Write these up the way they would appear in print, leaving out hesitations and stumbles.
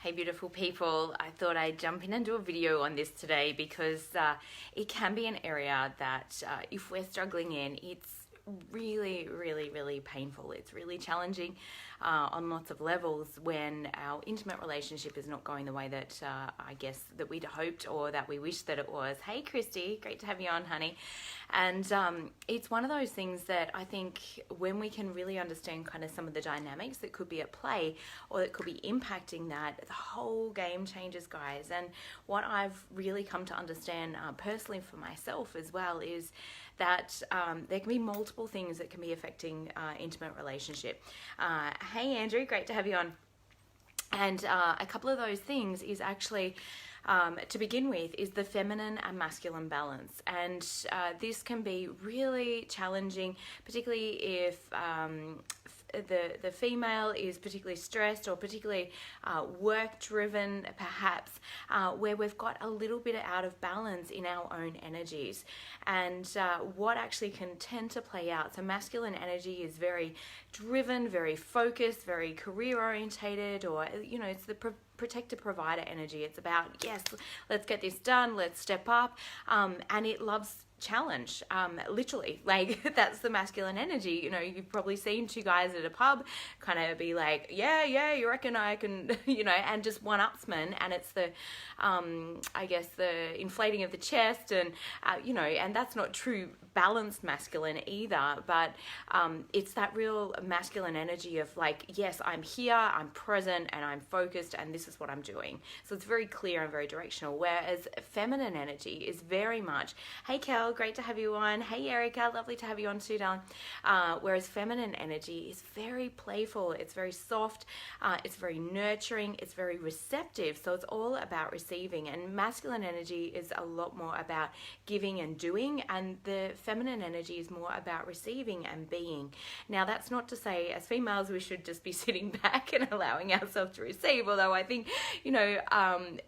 Hey beautiful people, I thought I'd jump in and do a video on this today because it can be an area that if we're struggling in, it's really painful. It's really challenging on lots of levels when our intimate relationship is not going the way that I guess that we'd hoped or that we wished that it was. Hey Christy, great to have you on, honey. And it's one of those things that I think when we can really understand kind of some of the dynamics that could be at play or that could be impacting that, the whole game changes, guys. And what I've really come to understand personally for myself as well is that there can be multiple things that can be affecting intimate relationship. Hey Andrew, great to have you on. And a couple of those things is actually, to begin with, is the feminine and masculine balance. And this can be really challenging, particularly if the female is particularly stressed or particularly work driven, perhaps, where we've got a little bit out of balance in our own energies. And what actually can tend to play out, so masculine energy is very driven, very focused, very career orientated, or it's the protector provider energy. It's about, yes, let's get this done, let's step up, and it loves challenge, literally, like that's the masculine energy. You've probably seen two guys at a pub kind of be like, yeah, you reckon I can, and just one-upsman, and it's the I guess the inflating of the chest, and and that's not true balanced masculine either, but it's that real masculine energy of like, yes, I'm here, I'm present, and I'm focused, and this is what I'm doing. So it's very clear and very directional, whereas feminine energy is very much, hey Kel, great to have you on. Hey Erica, lovely to have you on too, darling. Whereas feminine energy is very playful, it's very soft, it's very nurturing, it's very receptive, so it's all about receiving. And masculine energy is a lot more about giving and doing, and the feminine energy is more about receiving and being. Now that's not to say as females we should just be sitting back and allowing ourselves to receive, although I think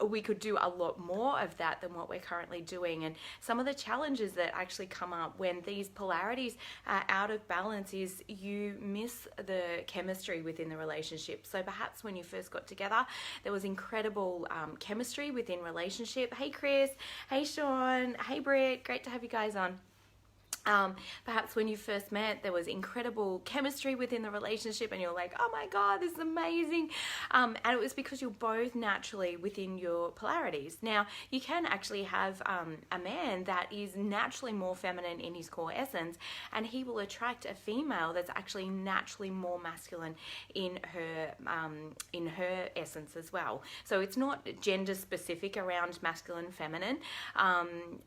we could do a lot more of that than what we're currently doing. And some of the challenges that actually come up when these polarities are out of balance is you miss the chemistry within the relationship. So perhaps when you first got together there was incredible chemistry within relationship. Hey Chris, hey Sean, hey Britt, great to have you guys on. Perhaps when you first met there was incredible chemistry within the relationship and you're like, oh my god, this is amazing, and it was because you're both naturally within your polarities. Now you can actually have a man that is naturally more feminine in his core essence, and he will attract a female that's actually naturally more masculine in her essence as well. So it's not gender specific around masculine, feminine,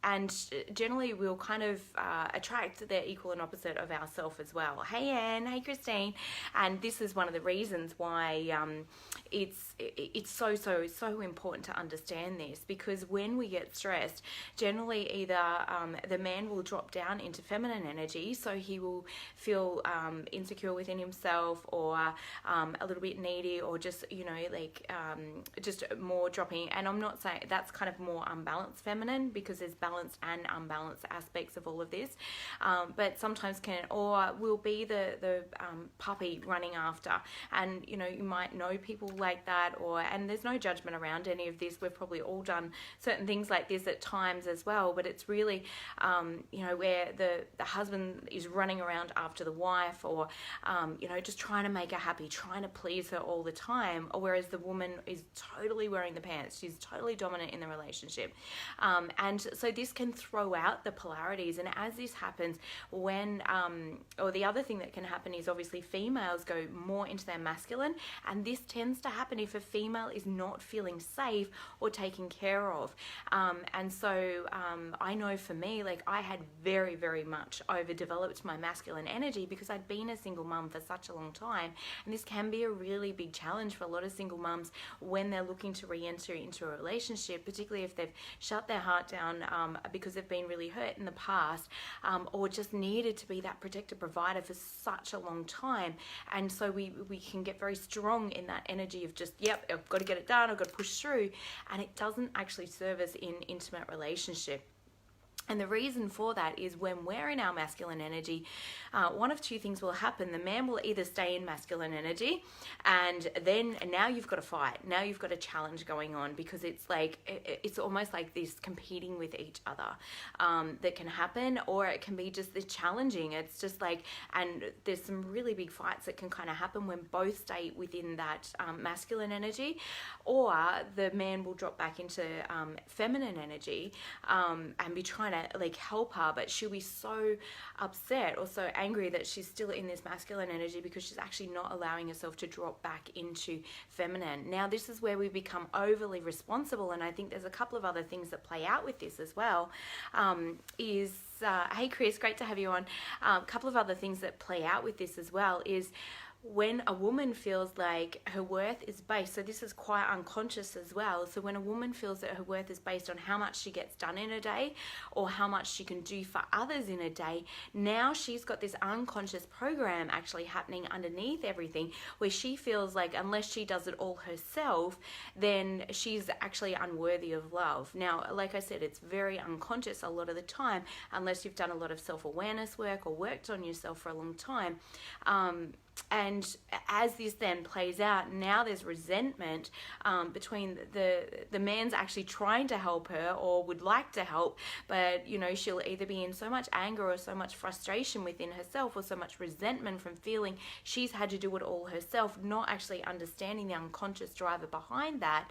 and generally we'll kind of attract the equal and opposite of ourselves as well. Hey Anne, hey Christine. And this is one of the reasons why it's so important to understand this, because when we get stressed, generally either the man will drop down into feminine energy, so he will feel insecure within himself, or a little bit needy, or just just more dropping. And I'm not saying that's kind of more unbalanced feminine, because there's balanced and unbalanced aspects of all of this. But sometimes will be the puppy running after, and you might know people like that, and there's no judgment around any of this. We've probably all done certain things like this at times as well, but it's really where the husband is running around after the wife, or just trying to make her happy, trying to please her all the time, whereas the woman is totally wearing the pants, she's totally dominant in the relationship. And so this can throw out the polarities, and as this happens, when or the other thing that can happen is obviously females go more into their masculine, and this tends to happen if a female is not feeling safe or taken care of. And so I know for me, like, I had very much overdeveloped my masculine energy because I'd been a single mum for such a long time, and this can be a really big challenge for a lot of single mums when they're looking to re-enter into a relationship, particularly if they've shut their heart down because they've been really hurt in the past, or just needed to be that protector provider for such a long time. And so we can get very strong in that energy of just, yep, I've got to get it done, I've got to push through, and it doesn't actually serve us in intimate relationship. And the reason for that is when we're in our masculine energy, one of two things will happen. The man will either stay in masculine energy, and then now you've got a fight. Now you've got a challenge going on, because it's like, it's almost like this competing with each other that can happen, or it can be just the challenging. It's just like, and there's some really big fights that can kind of happen when both stay within that masculine energy, or the man will drop back into feminine energy and be trying to like help her, but she'll be so upset or so angry that she's still in this masculine energy because she's actually not allowing herself to drop back into feminine. Now this is where we become overly responsible, and I think there's a couple of other things that play out with this as well. Hey Chris, great to have you on. A couple of other things that play out with this as well is when a woman feels like her worth is based, so this is quite unconscious as well, so when a woman feels that her worth is based on how much she gets done in a day or how much she can do for others in a day, now she's got this unconscious program actually happening underneath everything, where she feels like unless she does it all herself, then she's actually unworthy of love. Now, like I said, it's very unconscious a lot of the time, unless you've done a lot of self-awareness work or worked on yourself for a long time. And as this then plays out, now there's resentment between the man's actually trying to help her or would like to help, but you know, she'll either be in so much anger or so much frustration within herself or so much resentment from feeling she's had to do it all herself, not actually understanding the unconscious driver behind that,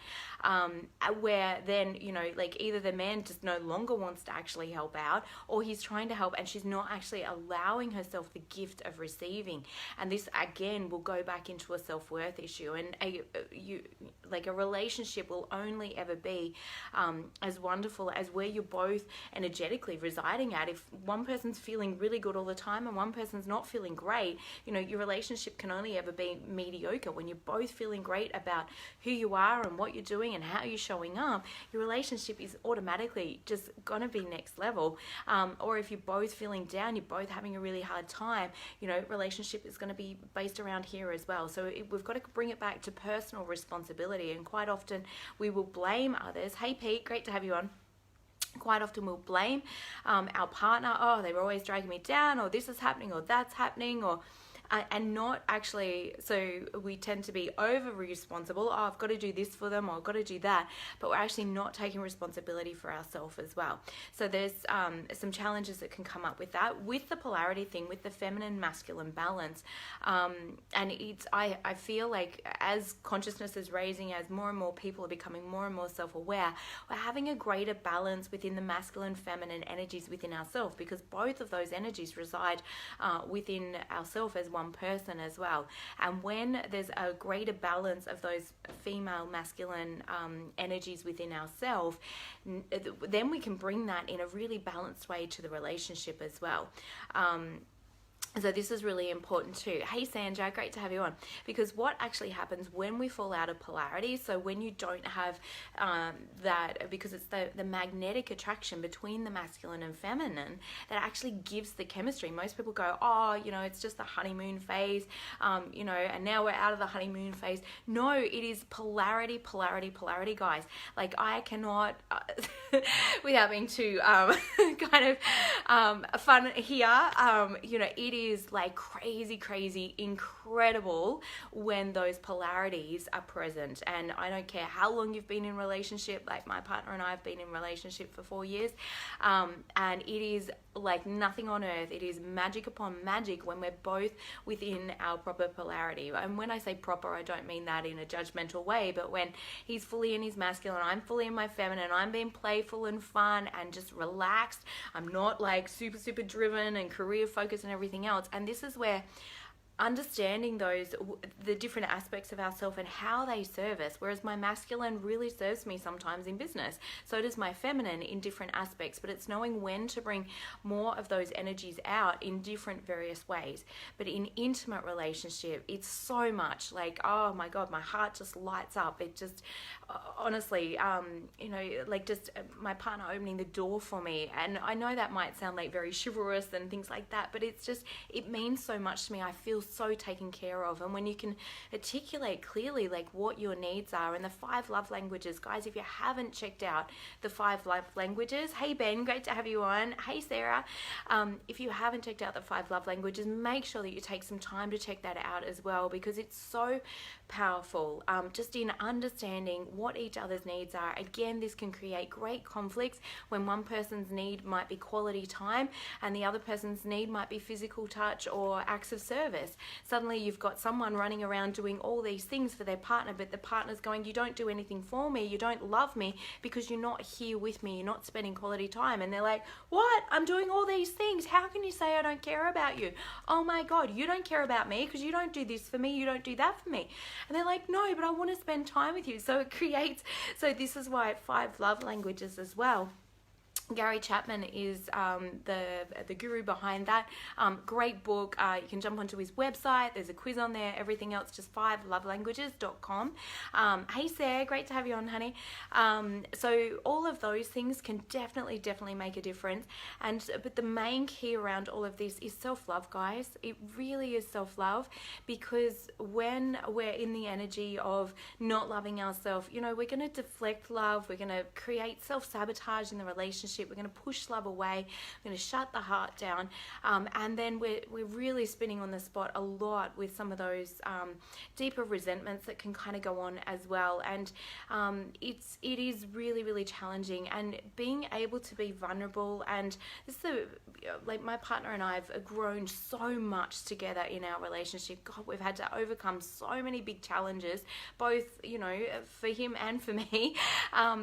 where then, you know, like either the man just no longer wants to actually help out, or he's trying to help and she's not actually allowing herself the gift of receiving. And this again will go back into a self-worth issue, and a relationship will only ever be as wonderful as where you're both energetically residing at. If one person's feeling really good all the time and one person's not feeling great, you know, your relationship can only ever be mediocre. When you're both feeling great about who you are and what you're doing and how you're showing up, your relationship is automatically just gonna be next level. Or if you're both feeling down, you're both having a really hard time, you know, relationship is going to be based around here as well. So we've got to bring it back to personal responsibility, and quite often we will blame others. Hey Pete, great to have you on. Quite often we'll blame our partner. Oh, they're always dragging me down, or this is happening, or that's happening, or and not actually, so we tend to be over responsible. Oh, I've got to do this for them, or I've got to do that, but we're actually not taking responsibility for ourselves as well. So there's some challenges that can come up with that, with the polarity thing, with the feminine masculine balance. And it's, I feel like as consciousness is raising, as more and more people are becoming more and more self-aware, we're having a greater balance within the masculine feminine energies within ourselves, because both of those energies reside within ourselves as one person as well. And when there's a greater balance of those female masculine energies within ourselves, then we can bring that in a really balanced way to the relationship as well. So this is really important too. Hey Sandra, great to have you on. Because what actually happens when we fall out of polarity, so when you don't have that, because it's the magnetic attraction between the masculine and feminine that actually gives the chemistry. Most people go, oh, you know, it's just the honeymoon phase, you know, and now we're out of the honeymoon phase. No, it is polarity, polarity, polarity, guys. Like I cannot, without being too kind of fun here, you know, it is like crazy incredible when those polarities are present. And I don't care how long you've been in relationship, like my partner and I have been in relationship for 4 years, and it is like nothing on earth. It is magic upon magic when we're both within our proper polarity. And when I say proper, I don't mean that in a judgmental way, but when he's fully in his masculine, I'm fully in my feminine, I'm being playful and fun and just relaxed. I'm not like super driven and career focused and everything else. And this is where understanding the different aspects of ourselves and how they serve us, whereas my masculine really serves me sometimes in business, so does my feminine in different aspects, but it's knowing when to bring more of those energies out in different various ways. But in intimate relationship, it's so much like, oh my God, my heart just lights up. It just honestly, you know, like just my partner opening the door for me, and I know that might sound like very chivalrous and things like that, but it's just, it means so much to me. I feel so taken care of. And when you can articulate clearly like what your needs are, and the 5 love languages, guys, if you haven't checked out the 5 love languages, hey Ben, great to have you on. Hey Sarah, if you haven't checked out the 5 love languages, make sure that you take some time to check that out as well, because it's so powerful, just in understanding what each other's needs are. Again, this can create great conflicts when one person's need might be quality time and the other person's need might be physical touch or acts of service. Suddenly you've got someone running around doing all these things for their partner, but the partner's going, you don't do anything for me, you don't love me because you're not here with me, you're not spending quality time. And they're like, what? I'm doing all these things. How can you say I don't care about you? Oh my God, you don't care about me because you don't do this for me, you don't do that for me. And they're like, no, but I want to spend time with you. So it creates, so this is why 5 love languages as well. Gary Chapman is the guru behind that. Great book. You can jump onto his website. There's a quiz on there. Everything else, just 5lovelanguages.com. Hey Sarah, great to have you on, honey. So all of those things can definitely make a difference. But the main key around all of this is self-love, guys. It really is self-love, because when we're in the energy of not loving ourselves, you know, we're going to deflect love. We're going to create self-sabotage in the relationship. We're going to push love away. We're going to shut the heart down, and then we're really spinning on the spot a lot with some of those deeper resentments that can kind of go on as well. And it is really challenging. And being able to be vulnerable, and this is like my partner and I have grown so much together in our relationship. God, we've had to overcome so many big challenges, both, you know, for him and for me,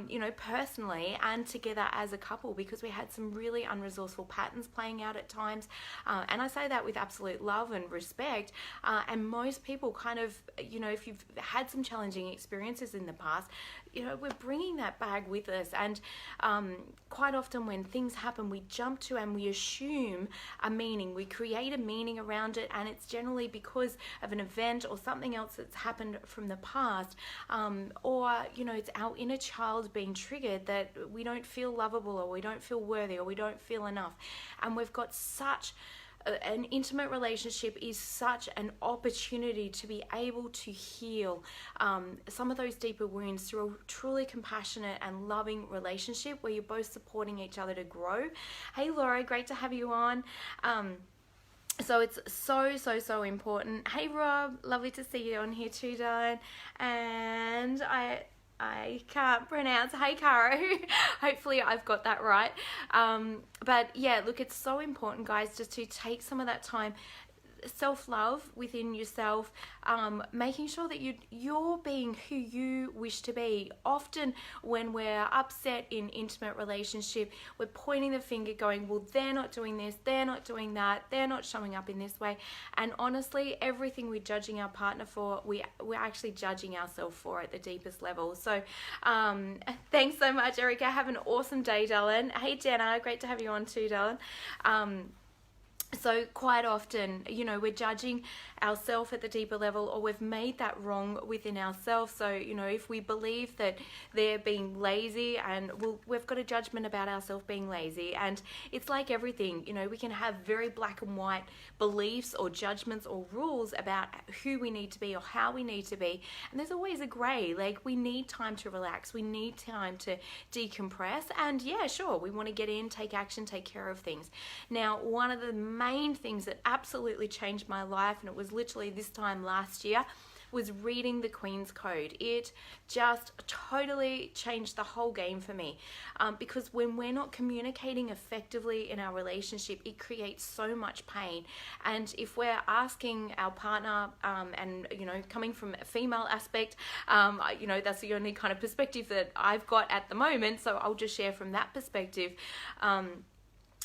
you know, personally and together as a couple, because we had some really unresourceful patterns playing out at times. And I say that with absolute love and respect. And most people kind of, you know, if you've had some challenging experiences in the past, you know, we're bringing that bag with us. And quite often when things happen, we jump to and we assume a meaning. We create a meaning around it, and it's generally because of an event or something else that's happened from the past. Or, you know, it's our inner child being triggered that we don't feel lovable, or we don't feel worthy, or we don't feel enough. And we've got such an intimate relationship is such an opportunity to be able to heal some of those deeper wounds through a truly compassionate and loving relationship where you're both supporting each other to grow. Hey Laura, great to have you on. So it's so important. Hey Rob, lovely to see you on here too, darling. And I can't pronounce. Hey, Caro. Hopefully I've got that right. But yeah, look, it's so important, guys, just to take some of that time. Self-love within yourself, making sure that you're being who you wish to be. Often when we're upset in intimate relationship, we're pointing the finger going, well, they're not doing this, they're not doing that, they're not showing up in this way. And honestly, everything we're judging our partner for, we're actually judging ourselves for at the deepest level. So thanks so much, Erica. Have an awesome day, darling. Hey Jenna, great to have you on too, darling. So quite often, you know, we're judging ourselves at the deeper level, or we've made that wrong within ourselves. So, you know, if we believe that they're being lazy, and we've got a judgment about ourselves being lazy. And it's like everything, you know, we can have very black and white beliefs or judgments or rules about who we need to be or how we need to be. And there's always a gray. Like, we need time to relax. We need time to decompress. And yeah, sure, we want to get in, take action, take care of things. Now, one of the main things that absolutely changed my life, and it was literally this time last year, was reading the Queen's Code. It just totally changed the whole game for me, because when we're not communicating effectively in our relationship, it creates so much pain. And if we're asking our partner, and you know, coming from a female aspect, you know, that's the only kind of perspective that I've got at the moment, so I'll just share from that perspective.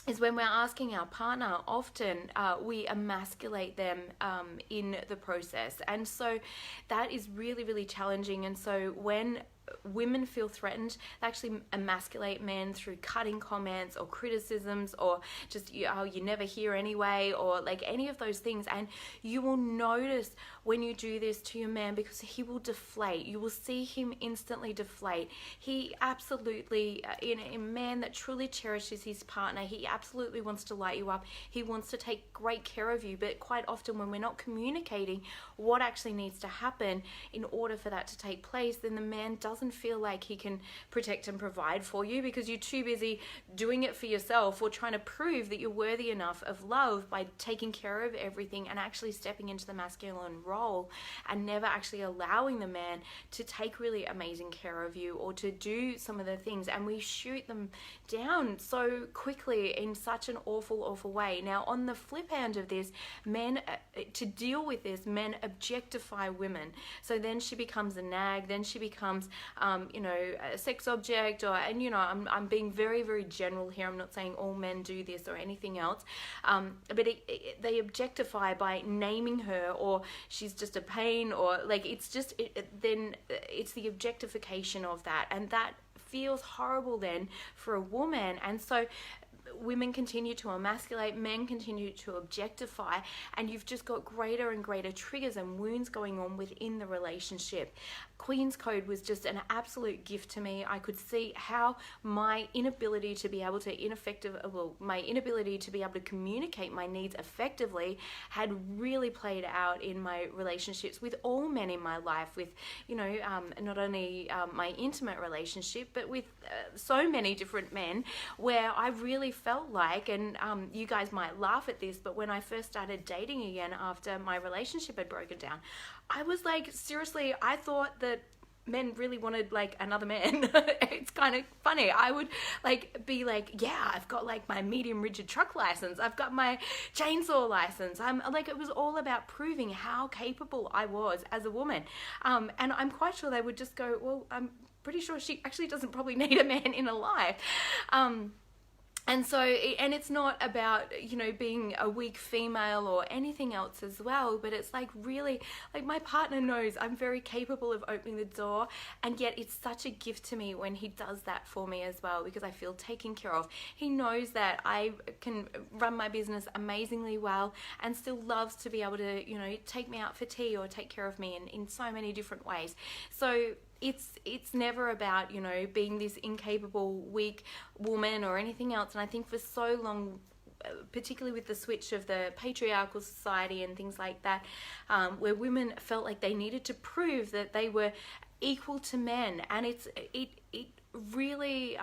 Is when we're asking our partner, often we emasculate them in the process. And so that is really challenging. And so when women feel threatened, they actually emasculate men through cutting comments or criticisms, or just, oh, you never hear anyway, or like any of those things. And you will notice when you do this to your man, because he will deflate. You will see him instantly deflate. He absolutely, in a man that truly cherishes his partner, he absolutely wants to light you up. He wants to take great care of you. But quite often when we're not communicating what actually needs to happen in order for that to take place, then the man doesn't feel like he can protect and provide for you, because you're too busy doing it for yourself or trying to prove that you're worthy enough of love by taking care of everything and actually stepping into the masculine role, and never actually allowing the man to take really amazing care of you or to do some of the things. And we shoot them down so quickly in such an awful way. Now, on the flip end of this, men, to deal with this, men objectify women. So then she becomes a nag, then she becomes, a sex object, and I'm being very, very general here. I'm not saying all men do this or anything else, but they objectify by naming her, or she's just a pain, or like then it's the objectification of that, and that feels horrible then for a woman. And so women continue to emasculate, men continue to objectify, and you've just got greater and greater triggers and wounds going on within the relationship. Queen's Code was just an absolute gift to me. I could see how my inability to be able to communicate my needs effectively had really played out in my relationships with all men in my life, with not only my intimate relationship, but with so many different men, where I really felt like, and you guys might laugh at this, but when I first started dating again after my relationship had broken down, I was like, seriously, I thought that men really wanted like another man. It's kind of funny. I would be like, yeah, I've got like my medium rigid truck license, I've got my chainsaw license. I'm like, it was all about proving how capable I was as a woman. And I'm quite sure they would just go, well, I'm pretty sure she actually doesn't probably need a man in her life. And so, and it's not about, being a weak female or anything else as well, but it's like really, like my partner knows I'm very capable of opening the door, and yet it's such a gift to me when he does that for me as well, because I feel taken care of. He knows that I can run my business amazingly well and still loves to be able to, take me out for tea or take care of me in so many different ways. So it's never about, being this incapable, weak woman or anything else. And I think for so long, particularly with the switch of the patriarchal society and things like that, where women felt like they needed to prove that they were equal to men. And it really,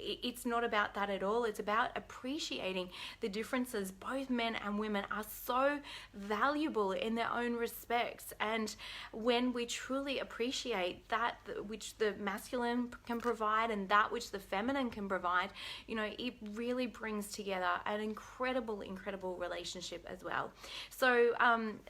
it's not about that at all. It's about appreciating the differences. Both men and women are so valuable in their own respects. And when we truly appreciate that which the masculine can provide and that which the feminine can provide, it really brings together an incredible relationship as well. So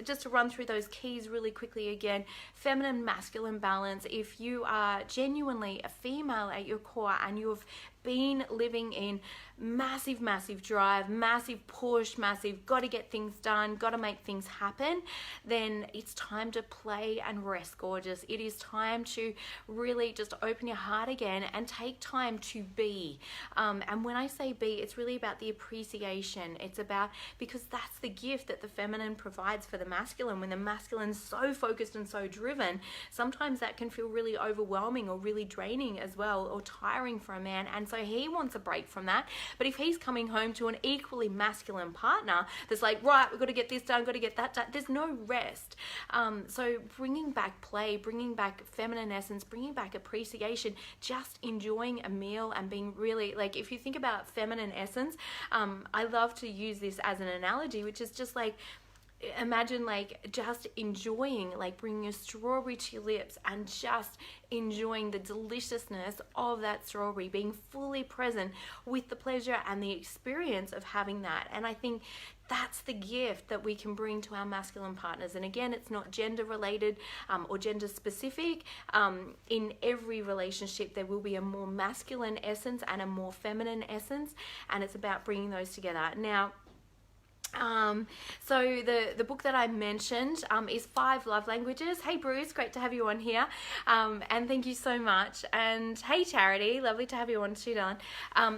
just to run through those keys really quickly again: feminine, masculine balance. If you are genuinely a female at your core and you've been living in massive drive, massive push, massive got to get things done, got to make things happen, then it's time to play and rest, gorgeous. It is time to really just open your heart again and take time to be. And when I say be, it's really about the appreciation. It's about, because that's the gift that the feminine provides for the masculine. When the masculine's so focused and so driven, sometimes that can feel really overwhelming or really draining as well, or tiring for a man. And so he wants a break from that. But if he's coming home to an equally masculine partner that's like, right, we've got to get this done, got to get that done, there's no rest. So bringing back play, bringing back feminine essence, bringing back appreciation, just enjoying a meal and being really, like, if you think about feminine essence, I love to use this as an analogy, which is just like, imagine like just enjoying, like bringing a strawberry to your lips and just enjoying the deliciousness of that strawberry, being fully present with the pleasure and the experience of having that. And I think that's the gift that we can bring to our masculine partners. And again, it's not gender related or gender specific. In every relationship, there will be a more masculine essence and a more feminine essence, and it's about bringing those together. Now, So the book that I mentioned is Five Love Languages. Hey Bruce, great to have you on here, and thank you so much. And hey Charity, lovely to have you on too, darling.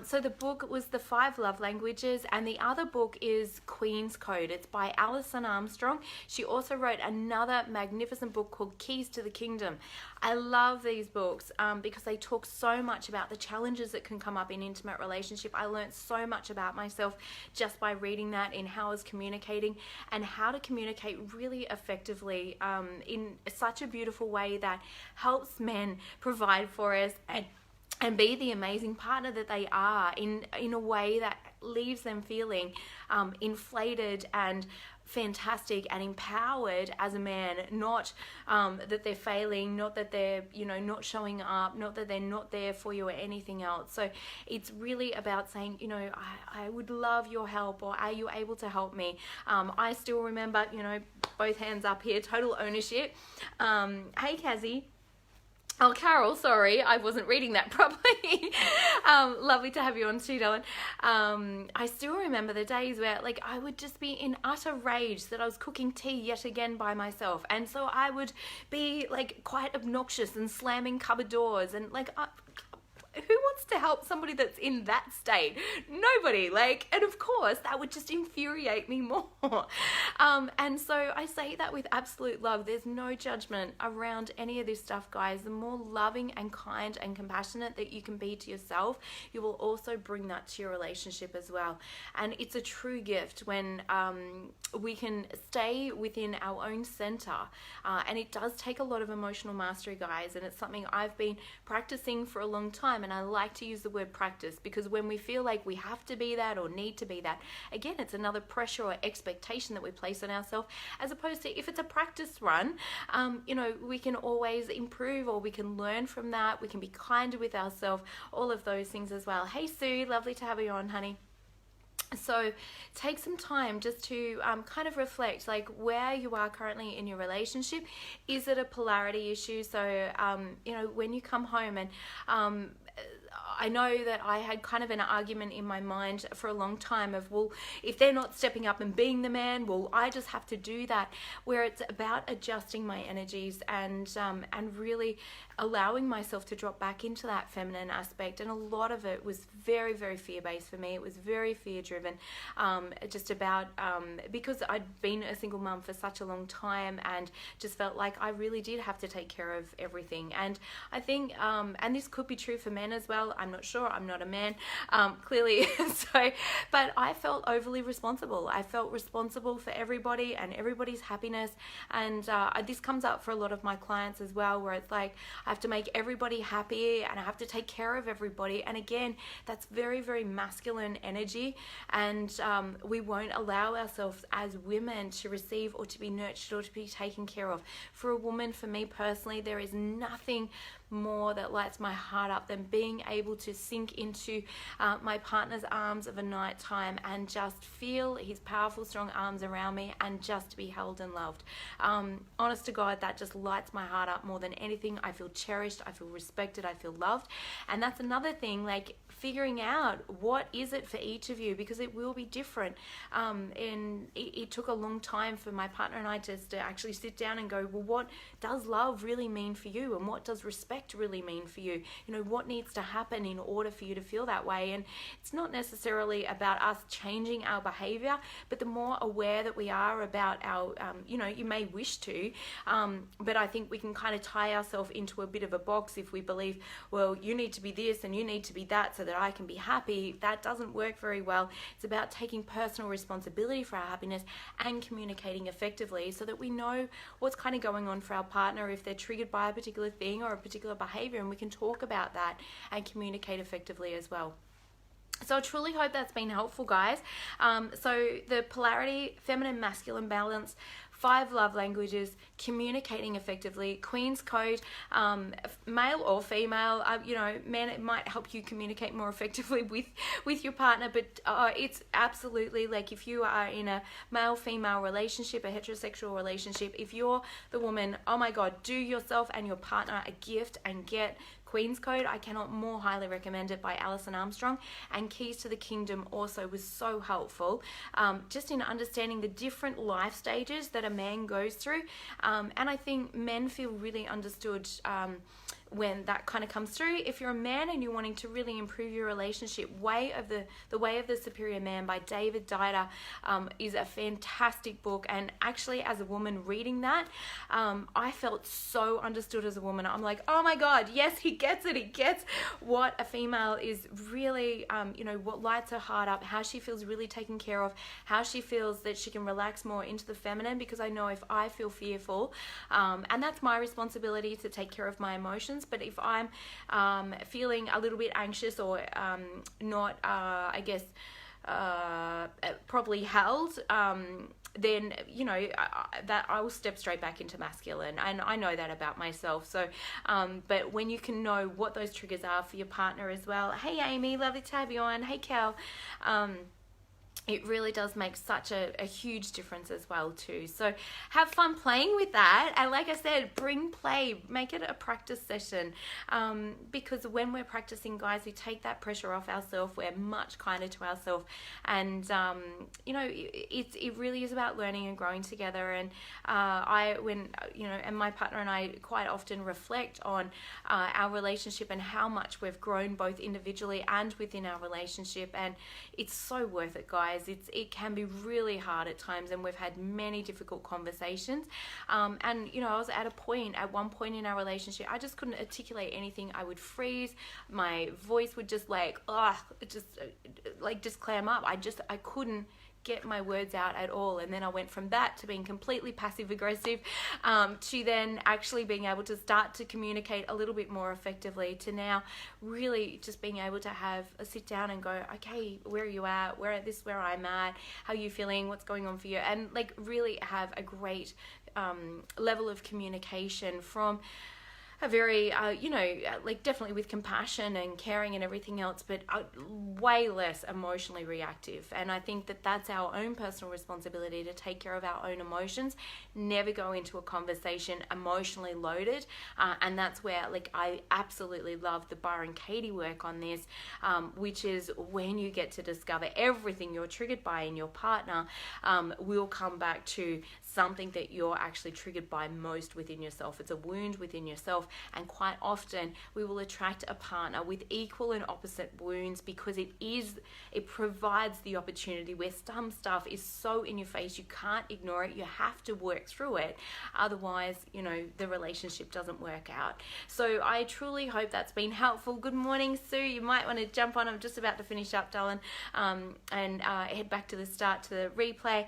So the book was the Five Love Languages, and the other book is Queen's Code. It's by Alison Armstrong. She also wrote another magnificent book called Keys to the Kingdom. I love these books because they talk so much about the challenges that can come up in intimate relationship. I learned so much about myself just by reading that, in how I was communicating and how to communicate really effectively in such a beautiful way that helps men provide for us and be the amazing partner that they are in a way that leaves them feeling inflated and fantastic and empowered as a man, not that they're failing, not that they're not showing up, not that they're not there for you or anything else. So it's really about saying, I would love your help, or are you able to help me? I still remember, both hands up here, total ownership. Hey Kazzy. Oh, Carol, sorry, I wasn't reading that properly. Lovely to have you on too, darling. I still remember the days where, I would just be in utter rage that I was cooking tea yet again by myself. And so I would be, quite obnoxious and slamming cupboard doors and, who wants to help somebody that's in that state? Nobody. And of course that would just infuriate me more. And so I say that with absolute love. There's no judgment around any of this stuff, guys. The more loving and kind and compassionate that you can be to yourself, you will also bring that to your relationship as well. And it's a true gift when we can stay within our own center. And it does take a lot of emotional mastery, guys. And it's something I've been practicing for a long time. And I like to use the word practice, because when we feel like we have to be that or need to be that, again, it's another pressure or expectation that we place on ourselves, as opposed to if it's a practice run, we can always improve, or we can learn from that. We can be kinder with ourselves, all of those things as well. Hey Sue, lovely to have you on, honey. So take some time just to kind of reflect where you are currently in your relationship. Is it a polarity issue? So, when you come home and I know that I had kind of an argument in my mind for a long time of, well, if they're not stepping up and being the man, well, I just have to do that, where it's about adjusting my energies and really allowing myself to drop back into that feminine aspect. And a lot of it was very, very fear-based for me. It was very fear-driven, just about because I'd been a single mum for such a long time and just felt like I really did have to take care of everything. And I think, and this could be true for men as well, I'm not sure, I'm not a man, clearly. But I felt overly responsible. I felt responsible for everybody and everybody's happiness. And this comes up for a lot of my clients as well, where it's like, I have to make everybody happy and I have to take care of everybody. And again, that's very, very masculine energy. And we won't allow ourselves as women to receive or to be nurtured or to be taken care of. For a woman, for me personally, there is nothing more that lights my heart up than being able to sink into my partner's arms of a night time and just feel his powerful, strong arms around me and just be held and loved. Honest to God, that just lights my heart up more than anything. I feel cherished, I feel respected, I feel loved. And that's another thing, figuring out what is it for each of you, because it will be different. And it took a long time for my partner and I just to actually sit down and go, well, what does love really mean for you? And what does respect really mean for you? What needs to happen in order for you to feel that way? And it's not necessarily about us changing our behavior, but the more aware that we are about our, you may wish to, but I think we can kind of tie ourselves into a bit of a box if we believe, well, you need to be this and you need to be that so that I can be happy. That doesn't work very well. It's about taking personal responsibility for our happiness and communicating effectively so that we know what's kind of going on for our partner if they're triggered by a particular thing or a particular behavior, and we can talk about that and communicate effectively as well. So I truly hope that's been helpful, guys. So the polarity, feminine, masculine balance, 5 love languages, communicating effectively, Queen's Code, male or female, man, it might help you communicate more effectively with your partner, but it's absolutely if you are in a male-female relationship, a heterosexual relationship, if you're the woman, oh my God, do yourself and your partner a gift and get Queen's Code. I cannot more highly recommend it, by Alison Armstrong. And Keys to the Kingdom also was so helpful, just in understanding the different life stages that a man goes through. And I think men feel really understood when that kind of comes through. If you're a man and you're wanting to really improve your relationship, The Way of the Superior Man by David Dida is a fantastic book. And actually, as a woman reading that, I felt so understood as a woman. I'm like, oh my God, yes, he gets it. He gets what a female is really, what lights her heart up, how she feels really taken care of, how she feels that she can relax more into the feminine, because I know if I feel fearful, and that's my responsibility to take care of my emotions, but if I'm feeling a little bit anxious or not, properly held, then that I will step straight back into masculine, and I know that about myself. So but when you can know what those triggers are for your partner as well. Hey Amy, lovely to have you on. Hey Cal. It really does make such a huge difference as well too. So have fun playing with that, and like I said, bring play, make it a practice session, because when we're practicing, guys, we take that pressure off ourselves. We're much kinder to ourselves, and it really is about learning and growing together. And and my partner and I quite often reflect on our relationship and how much we've grown both individually and within our relationship, and it's so worth it, guys. It can be really hard at times, and we've had many difficult conversations, and I was at one point in our relationship, I just couldn't articulate anything. I would freeze, my voice would just just clam up. I couldn't get my words out at all. And then I went from that to being completely passive aggressive, to then actually being able to start to communicate a little bit more effectively, to now really just being able to have a sit down and go, okay, where are you at? Where I'm at? How are you feeling? What's going on for you? And really have a great level of communication from a very, definitely with compassion and caring and everything else, but way less emotionally reactive. And I think that that's our own personal responsibility, to take care of our own emotions, never go into a conversation emotionally loaded. And that's where, I absolutely love the Byron Katie work on this, which is when you get to discover everything you're triggered by in your partner, will come back to something that you're actually triggered by most within yourself. It's a wound within yourself, and quite often we will attract a partner with equal and opposite wounds, because it provides the opportunity where some stuff is so in your face you can't ignore it. You have to work through it, otherwise the relationship doesn't work out. So I truly hope that's been helpful. Good morning, Sue. You might want to jump on. I'm just about to finish up, darling, and head back to the start, to the replay.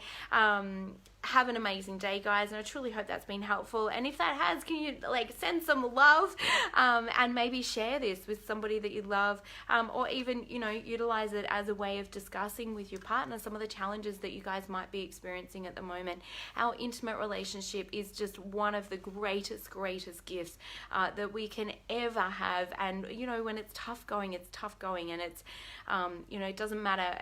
Have an amazing day, guys, and I truly hope that's been helpful. And if that has, can you send some love, and maybe share this with somebody that you love, or even utilize it as a way of discussing with your partner some of the challenges that you guys might be experiencing at the moment. Our intimate relationship is just one of the greatest gifts that we can ever have. And when it's tough going, and it's it doesn't matter.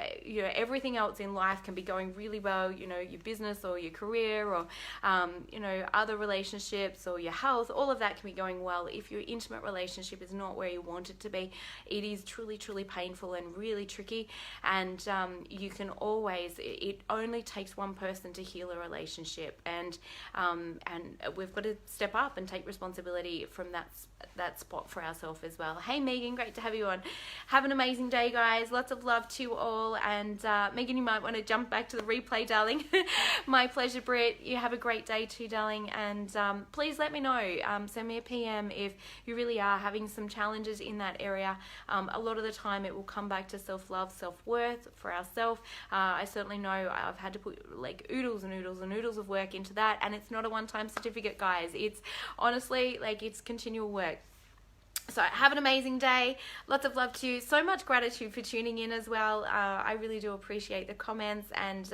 Everything else in life can be going really well. Your business or your career, or other relationships, or your health, all of that can be going well. If your intimate relationship is not where you want it to be, it is truly painful and really tricky. And you can always, it only takes one person to heal a relationship, and we've got to step up and take responsibility from that spot for ourselves as well. Hey Megan, great to have you on. Have an amazing day, guys. Lots of love to you all. And Megan, you might want to jump back to the replay, darling. My pleasure, Britt. You have a great day too, darling. And please let me know. Send me a PM if you really are having some challenges in that area. A lot of the time it will come back to self-love, self-worth for ourselves. I certainly know I've had to put oodles and oodles and oodles of work into that, and it's not a one-time certificate, guys. It's honestly it's continual work. So have an amazing day. Lots of love to you. So much gratitude for tuning in as well. I really do appreciate the comments and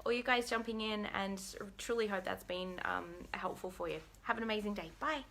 all you guys jumping in, and truly hope that's been helpful for you. Have an amazing day. Bye.